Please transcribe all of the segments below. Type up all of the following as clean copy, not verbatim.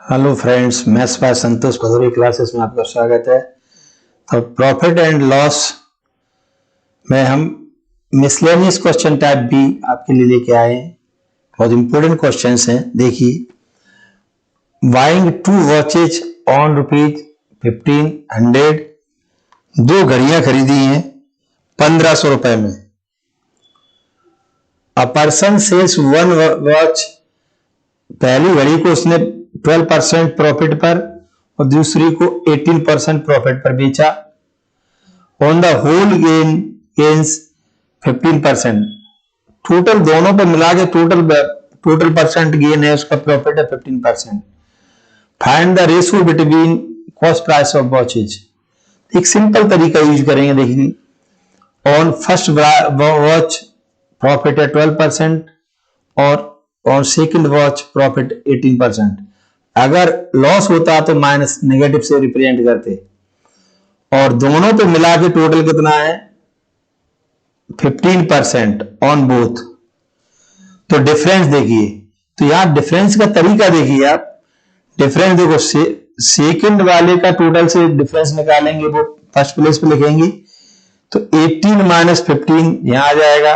Hello friends, maths by Santosh Bhadauria classes में आपका स्वागत है। तो प्रॉफिट एंड लॉस में हम मिसलेनियस क्वेश्चन टाइप भी आपके लिए लेके आए हैं। बहुत इंपॉर्टेंट क्वेश्चंस हैं। देखिए, बाइंग 2 वॉचेज ऑन ₹1500, 2 घड़ियां खरीदी हैं 1500 रुपए में। अ पर्सन सेल्स 1 वॉच, पहली घड़ी को उसने 12% प्रॉफिट पर और दूसरी को 18% प्रॉफिट पर बेचा। On the whole gains 15%, total दोनों पर मिला के टोटल परसेंट गेन है, उसका प्रॉफिट है 15%। Find the ratio between cost price of watches. एक सिंपल तरीका यूज करेंगे। देखिए, ऑन फर्स्ट वॉच प्रॉफिट है 12% और ऑन सेकंड वॉच प्रॉफिट 18%। अगर लॉस होता तो माइनस नेगेटिव से रिप्रेजेंट करते, और दोनों पे मिला के टोटल कितना है 15% ऑन बोथ। तो डिफरेंस देखिए, तो यहां डिफरेंस का तरीका देखिए आप। डिफरेंस देखो, सेकंड वाले का टोटल से डिफरेंस निकालेंगे, वो फर्स्ट प्लेस पे लिखेंगे। तो 18 माइनस 15 यहां आ जाएगा,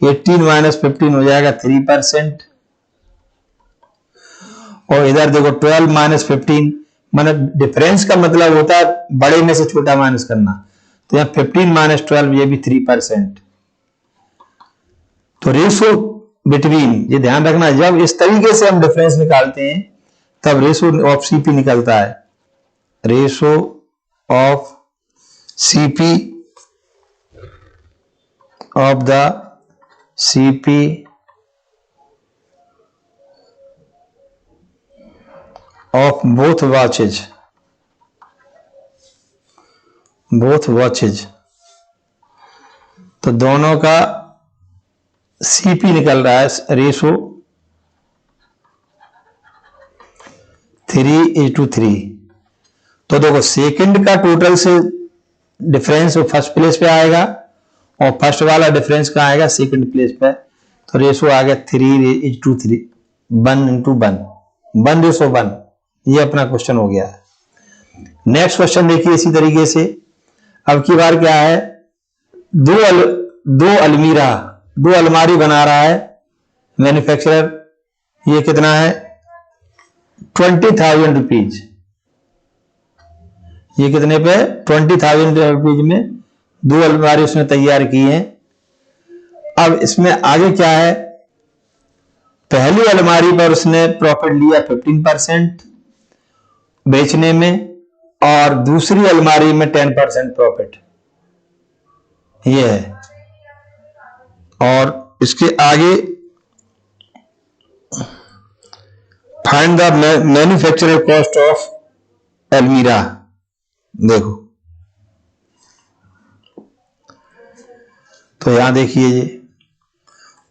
18 माइनस 15 हो जाएगा 3%। और इधर देखो 12 माइनस 15, मतलब डिफरेंस का मतलब होता है बड़े में से छोटा माइनस करना। तो यहाँ 15 माइनस 12, ये भी 3%। तो रेशो बिटवीन, ये ध्यान रखना, जब इस तरीके से हम डिफरेंस निकालते हैं तब रेशो ऑफ सीपी निकलता है। Ratio of CP of the CP of both watches, तो दोनों का सीपी निकल रहा है, रेशो 3:3। तो देखो, सेकंड का टोटल से डिफरेंस फर्स्ट प्लेस पे आएगा और फर्स्ट वाला डिफरेंस कहाँ आएगा, सेकंड प्लेस पे। तो रेशो आ गया 3:3, 1:1, ये अपना क्वेश्चन हो गया। नेक्स्ट क्वेश्चन देखिए इसी तरीके से। अब की बार क्या है, दो अलमारी बना रहा है मैन्युफैक्चरर। ये कितना है 20,000 रुपीज। ये कितने पे 20,000 रुपीज में 2 अलमारी उसने तैयार की है। अब इसमें आगे क्या है, पहली अलमारी पर उसने प्रॉफिट लिया 15% बेचने में, और दूसरी अलमारी में 10% प्रॉफिट, ये है। और इसके आगे find the manufacturer cost of अलमीरा। देखो, तो यहां देखिए ये,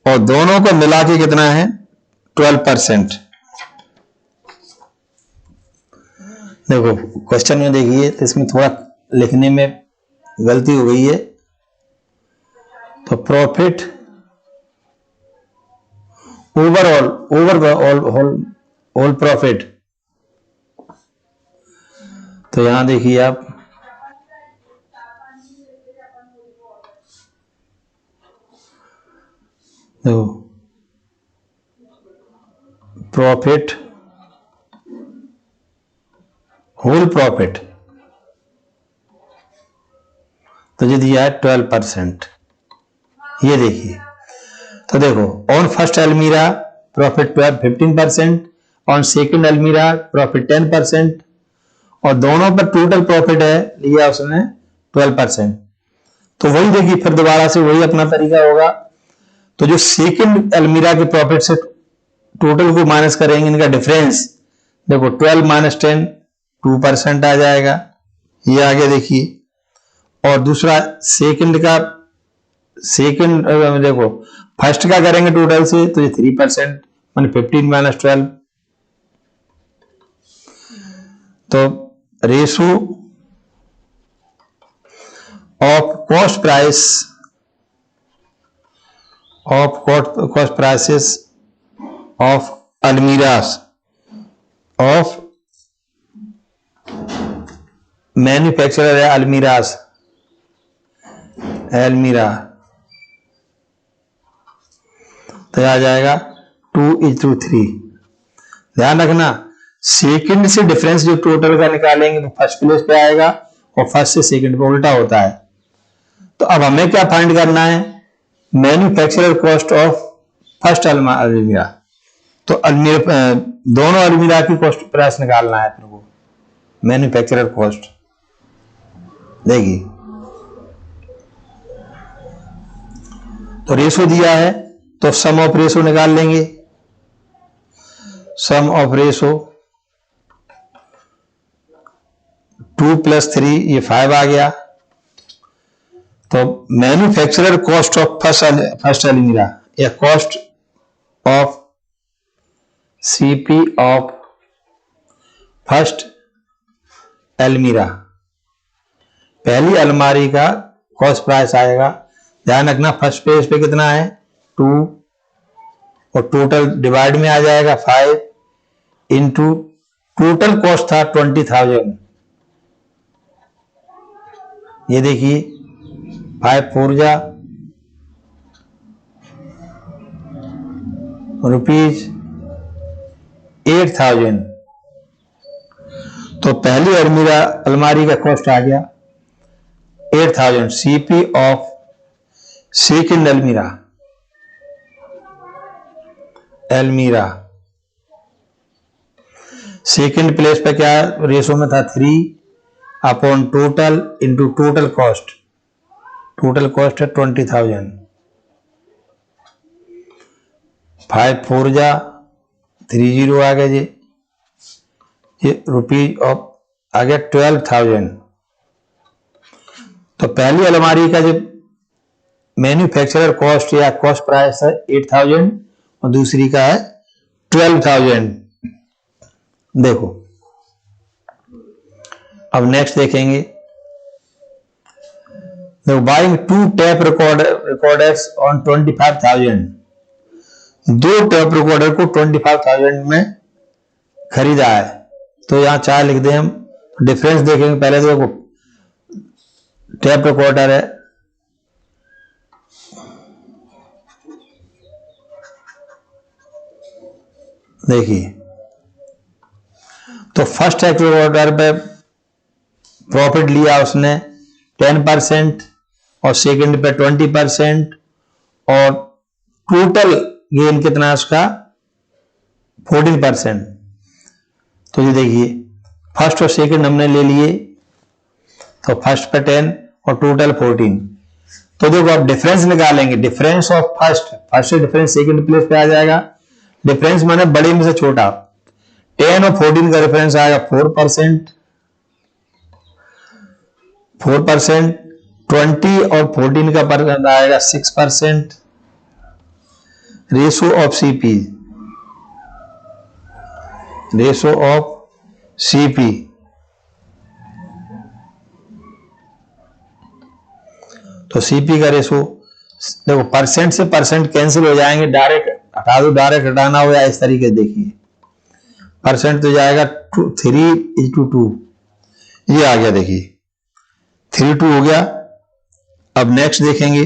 और दोनों को मिला के कितना है 12%। देखो क्वेश्चन में देखिए, तो इसमें थोड़ा लिखने में गलती हो गई है। तो प्रॉफिट ओवरऑल प्रॉफिट, तो यहां देखिए आप, देखो प्रॉफिट होल प्रॉफिट, तो ये दिया है 12%। ये देखिए, तो देखो, ऑन फर्स्ट अलमीरा प्रॉफिट 15%, ऑन सेकंड अलमीरा प्रॉफिट 10%, और दोनों पर टोटल प्रॉफिट है लिया उसने 12%। तो वही देखिए, फिर दोबारा से वही अपना तरीका होगा। तो जो सेकंड अलमीरा के प्रॉफिट से टोटल को माइनस करेंगे, इनका डिफरेंस देखो 12 माइनस 10, 2% आ जाएगा। ये आगे देखिए, और दूसरा सेकंड देखो, फर्स्ट का करेंगे टोटल से, तो ये 3%, मान 15 माइनस 12। तो ratio of cost prices of अलमीरास मैन्युफैक्चरर है अलमीरास, अलमीरा, तो आ जाएगा 2:3। ध्यान रखना सेकंड से डिफरेंस जो टोटल का निकालेंगे वो फर्स्ट प्लेस पे आएगा और फर्स्ट से सेकंड पे उल्टा होता है। तो अब हमें क्या फाइंड करना है, मैन्युफैक्चरर कॉस्ट ऑफ फर्स्ट अलमीरा। तो अलमीरा दोनों अलमीरा की कॉस्ट प्राइस निकालना है अपने को, मैन्युफैक्चरर कॉस्ट। देखिए तो रेशो दिया है तो सम ऑफ रेशो निकाल लेंगे, सम ऑफ रेशो 2 + 3 ये 5 आ गया। तो मैन्युफैक्चरर कॉस्ट ऑफ फर्स्ट अलमीरा या cost of CP of first अलमीरा, पहली अलमारी का कॉस्ट प्राइस आएगा। ध्यान रखना फर्स्ट पेज पे कितना है 2 और टोटल डिवाइड में आ जाएगा 5 इंटू टोटल कॉस्ट था 20,000। ये देखिए 5 4 जा रुपीज 8,000। तो पहली अलमारी का कॉस्ट आ गया 8,000। सीपी ऑफ सेकंड अलमीरा सेकंड प्लेस पे क्या रेशो में था 3 upon total into total cost. Total cost है 20,000। 5 4 जा 30 आ गया जी, ये रुपीज ऑफ आ गया 12,000। तो पहली अलमारी का जो मैन्युफैक्चरर कॉस्ट या कॉस्ट प्राइस है 8,000 और दूसरी का है 12,000। देखो अब नेक्स्ट देखेंगे, देखो buying 2 tape recorders on 25,000। 2 tape recorder को 25,000 में खरीदा है। तो यहां 4 लिख दें हम, डिफरेंस देखेंगे। पहले देखो टेप रिकॉर्डर है, देखिए तो फर्स्ट टेप रिकॉर्डर पे प्रॉफिट लिया उसने 10% और सेकंड पे 20% और टोटल गेन कितना है उसका 14%। तो ये देखिए फर्स्ट और सेकंड हमने ले लिए, तो फर्स्ट पे 10 और टोटल 14। तो देखो अब डिफरेंस निकालेंगे, डिफरेंस ऑफ फर्स्ट से डिफरेंस सेकंड प्लेस पे आ जाएगा। डिफरेंस माने बड़े में से छोटा, 10 और 14 का डिफरेंस आएगा 4%, 20 और 14 का परसेंट आएगा 6%। Ratio of CP, ratio of CP तो सीपी का रेशो देखो परसेंट से परसेंट कैंसिल हो जाएंगे, डायरेक्ट हटा दो, डायरेक्ट हटाना हो या इस तरीके देखिए परसेंट तो जाएगा 3:2, ये आ गया। देखिए 3:2 हो गया। अब नेक्स्ट देखेंगे,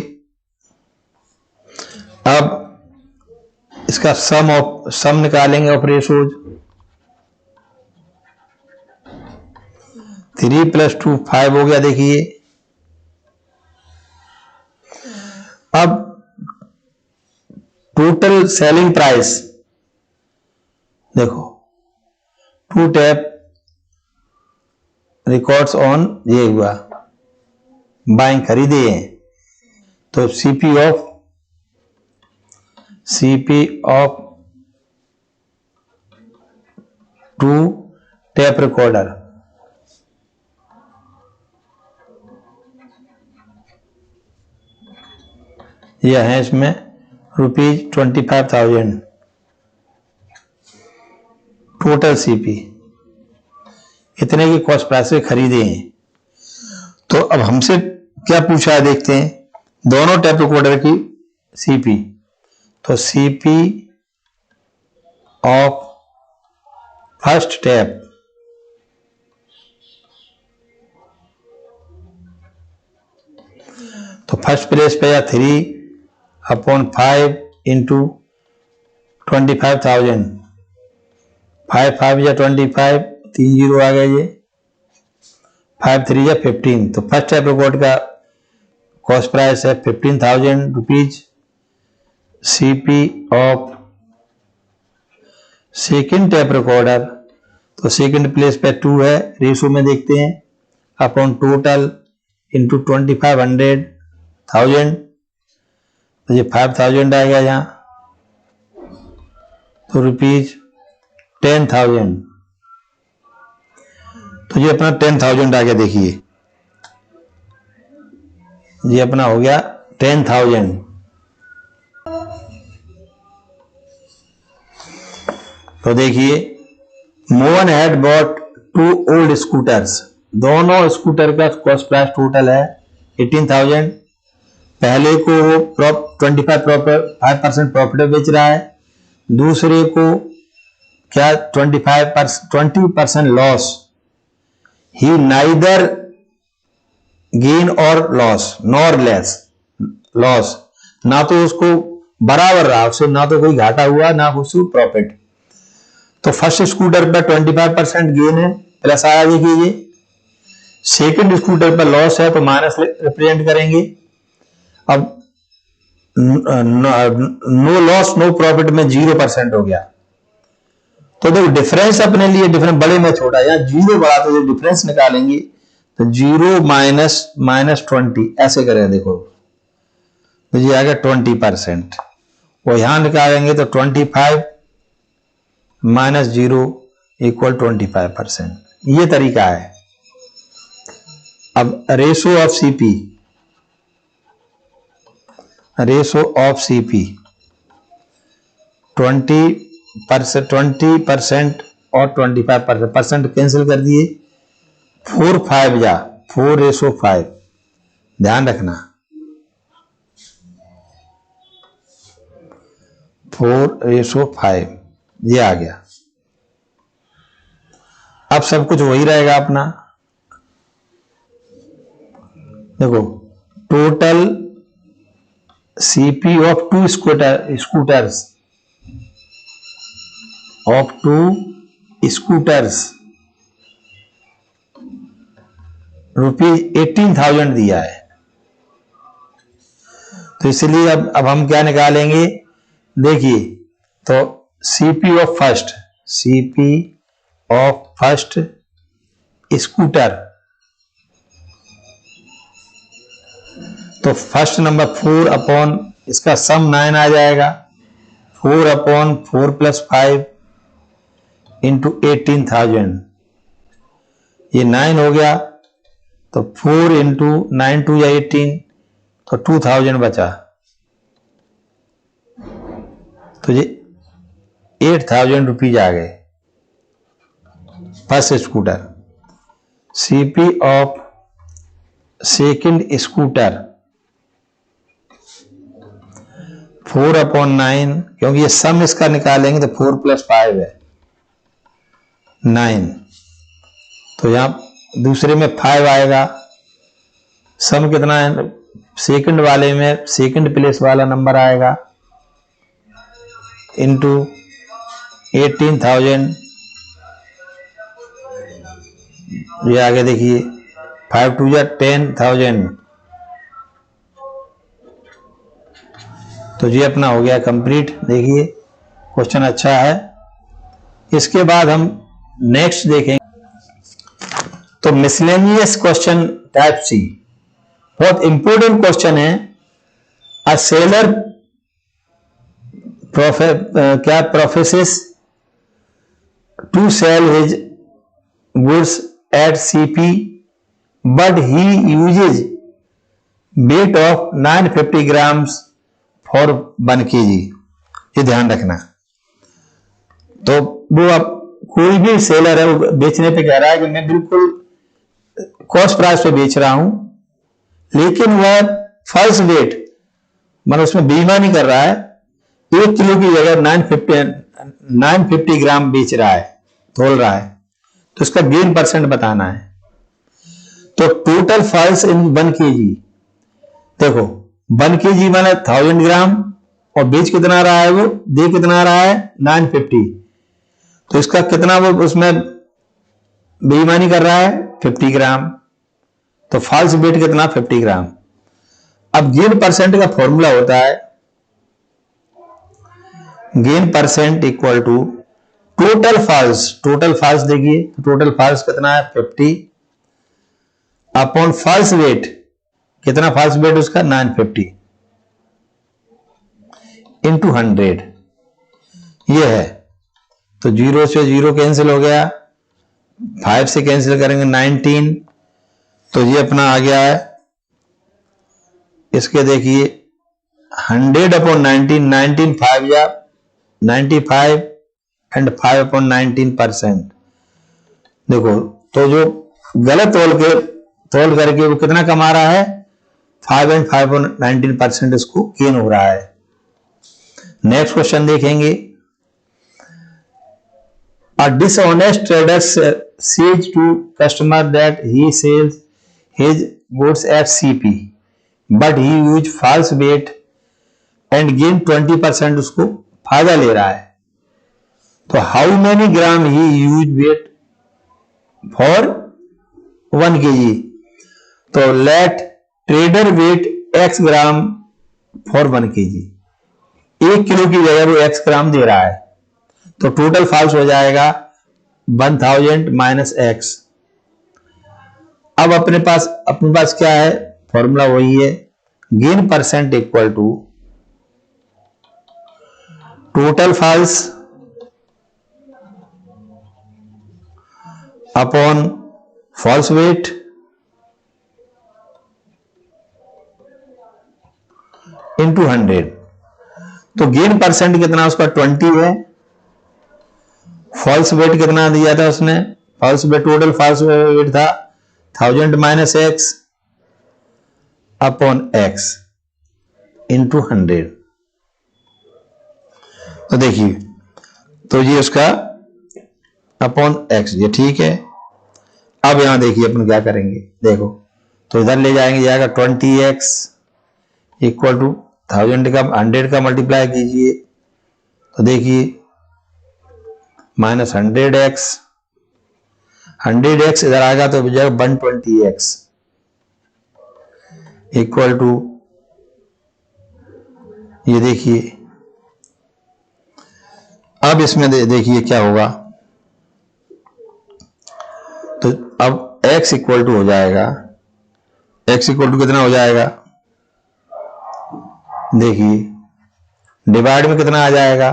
अब इसका सम निकालेंगे ऑफ रेशोज। 3 + 2 5 हो गया। देखिए अब टोटल सेलिंग प्राइस देखो 2 टेप रिकॉर्ड्स ऑन ये हुआ बाइंग खरीदे हैं। तो सीपी ऑफ 2 टेप रिकॉर्डर यह है, इसमें ₹25,000 टोटल सीपी इतने की कॉस्ट प्राइस से खरीदे हैं। तो अब हमसे क्या पूछा है देखते हैं, दोनों टेप रिकॉर्डर की सीपी। तो CP of first tape first place पे या 3/5 इंटू 25,000, 5 या 25, 3 जीरो आ गए, ये 5 3 या 15। तो फर्स्ट टैप रिकॉर्ड का कॉस्ट प्राइस है 15,000 rupees. CP of second tap recorder, तो सेकेंड प्लेस पे 2 है, रेशो में देखते हैं, अपॉन टोटल इंटू 25,000, तो ये 5,000 आ गया यहाँ, तो रुपीज 10,000, तो ये अपना 10,000 आ गया। देखिए ये अपना हो गया 10,000। तो देखिए Mohan had bought 2 old scooters, दोनों स्कूटर का कॉस्ट प्राइस टोटल है 18,000। पहले को वो 5% प्रॉफिट बेच रहा है, दूसरे को क्या 20% लॉस। ही नाइदर गेन और लॉस नॉर लेस लॉस, ना तो उसको बराबर रहा, उससे ना तो कोई घाटा हुआ ना उसको प्रॉफिट। तो फर्स्ट स्कूटर पर 25% गेन है, प्लस आया देखिए ये। सेकंड स्कूटर पर लॉस है तो माइनस रिप्रेजेंट करेंगे। अब नो लॉस नो प्रॉफिट में 0% हो गया। तो देखो डिफरेंस अपने लिए डिफरेंस बड़े में छोटा, यहाँ 0 बड़ा, तो जो डिफरेंस निकालेंगे तो 0 माइनस 20 ऐसे करें। देखो तो ये आ गया 20%, और यहां निकालेंगे तो 25 माइनस 0 इक्वल 25%, ये तरीका है। अब ratio of CP, ratio of CP 20% और 25% कैंसिल कर दिए, 4/5 ध्यान रखना, 4/5 ये आ गया। अब सब कुछ वही रहेगा अपना। देखो total CP of 2 scooters rupees 18,000 दिया है। तो इसलिए अब हम क्या निकालेंगे, देखिए तो सीपी ऑफ फर्स्ट स्कूटर, तो फर्स्ट नंबर 4 इसका सम 9 आ जाएगा, 4/4 + 5 इंटू 18,000, ये 9 हो गया। तो 4 इंटू 9 2 या 18, तो 2,000 बचा, तो ये 8,000 रुपीज आ गए first scooter. CP of second scooter 4/9, क्योंकि ये सम इसका निकालेंगे तो 4 + 5 है 9, तो यहां दूसरे में 5 आएगा। सम कितना है, सेकंड वाले में सेकंड प्लेस वाला नंबर आएगा इंटू 18,000, ये आगे देखिए 5 2 या 10,000, तो ये अपना हो गया कंप्लीट। देखिए क्वेश्चन अच्छा है। इसके बाद हम नेक्स्ट देखेंगे तो मिसलेनियस क्वेश्चन टाइप सी, बहुत इंपॉर्टेंट क्वेश्चन है। A seller professes to sell his goods at CP but he uses weight of 950 grams for 1 kg, ये ध्यान रखना। तो वो अब कोई भी सेलर है वो बेचने पे कह रहा है कि मैं बिल्कुल कॉस्ट प्राइस पे बेच रहा हूं, लेकिन वह फॉल्स वेट मतलब उसमें बेईमानी कर रहा है, 1 किलो की जगह 950 ग्राम बेच रहा है, तोल रहा है, तो उसका गेन % बताना है। तो टोटल फॉल्स इन 1 kg, देखो 1 kg माने 1000 ग्राम और बेच कितना रहा है वो, दे कितना रहा है 950, तो इसका कितना वो उसमें बेईमानी कर रहा है 50 ग्राम, तो फॉल्स बेट कितना 50 ग्राम। अब गेन परसेंट का फॉर्मूला होता है gain percent equal to total false देखिए, टोटल फॉल्स कितना है 50 अपॉन फॉल्स वेट, कितना फॉल्स वेट उसका 950 इंटू 100, ये है। तो 0 से 0 कैंसिल हो गया, 5 से कैंसिल करेंगे 19, तो ये अपना आ गया है, इसके देखिए 100 अपॉन 19, 19 5 या 95 एंड 5 अपॉन 19%। देखो तो जो गलत तोल करके वो कितना कमा रहा है 5 एंड 5 अपॉन 19% इसको गेन हो रहा है। नेक्स्ट क्वेश्चन देखेंगे, a dishonest trader says to customer that he sells his goods at CP but he use false weight and gain 20%, उसको फायदा ले रहा है। तो how many gram he use weight for 1 kg, तो let trader weight x gram for 1 kg, 1 kilo की जगह वो x ग्राम दे रहा है, तो टोटल फॉल्स हो जाएगा 1000 माइनस x। अब अपने पास क्या है, फॉर्मूला वही है gain percent equal to total false upon false weight into 100। तो गेन परसेंट कितना उसका 20 है, फॉल्स वेट कितना दिया था उसने, false weight total false weight था 1000 minus X upon X into 100। तो देखिए तो ये उसका अपॉन एक्स, ये ठीक है। अब यहां देखिए अपन क्या करेंगे, देखो तो इधर ले जाएंगे, जाएगा 20x इक्वल टू 1000 का 100 का मल्टीप्लाई कीजिए, तो देखिए माइनस 100x, 100x इधर आएगा तो बजाएगा 120x इक्वल टू, ये देखिए अब इसमें देखिए क्या होगा, तो अब x इक्वल टू हो जाएगा, x इक्वल टू कितना हो जाएगा, देखिए डिवाइड में कितना आ जाएगा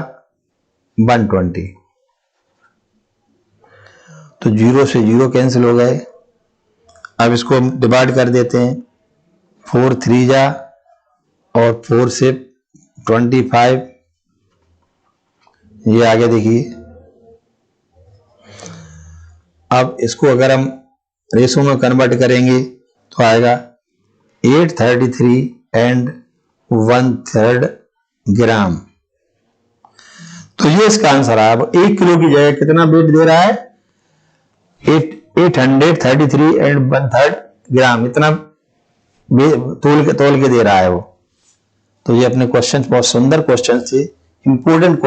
120, तो 0 से 0 कैंसिल हो गए। अब इसको हम डिवाइड कर देते हैं, 4 3 जा और 4 से 25, ये आगे देखिए। अब इसको अगर हम रेशो में कन्वर्ट करेंगे तो आएगा 833 एंड 1/3 ग्राम, तो ये इसका आंसर है। अब 1 किलो की जगह कितना वेट दे रहा है 833 एंड 1/3 ग्राम, इतना तोल के दे रहा है वो। तो ये अपने क्वेश्चन बहुत सुंदर क्वेश्चन थे, इंपोर्टेंट